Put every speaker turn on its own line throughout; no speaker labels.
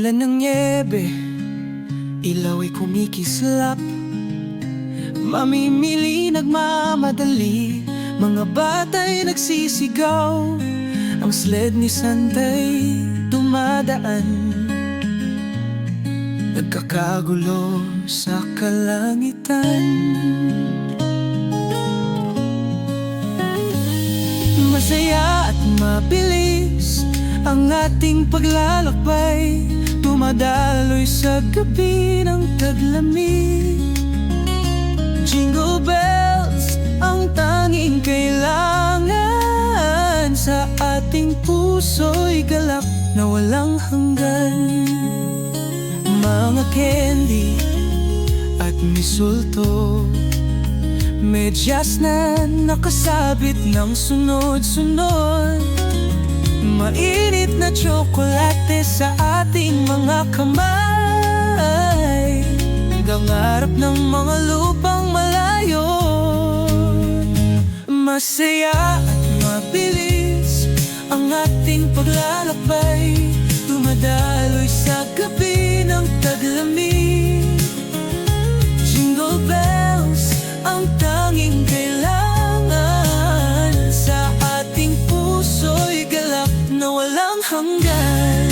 Umuulan ng nyebe, ilaw ay kumikislap. Mamimili nagmamadali, mga bata'y nagsisigaw. Ang sled ni Santay dumadaan, nagkakagulo sa kalangitan. Masaya at mabilis ang ating paglalakbay, dumadaloy sa gabi ng taglamig. Jingle bells ang tanging kailangan, sa ating puso'y galak na walang hanggan. Mga candy at misulto, medyas na nakasabit ng sunod-sunod. Mainit na tsokolate sa ating mga kamay, gangarap ng mga lupang malayo. Masaya at mabilis ang ating paglalakbay, dumadaloy sa gabi ng taglamig. Jingle bells ang tanging kailangan, sa ating puso'y galak na walang hanggan.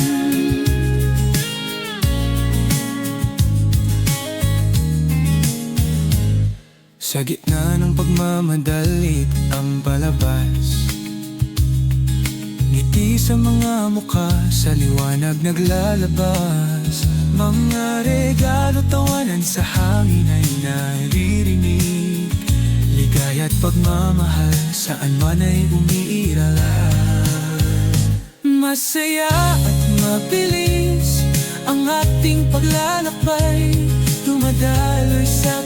Sa gitna ng pagmamadalit ang palabas, ngiti sa mga mukha, sa liwanag naglalabas. Mga regalo, tawanan sa hangin ay naririnig, ligaya at pagmamahal saan man ay umiiral. Masaya at mabilis ang ating paglalakbay, dumadaloy sa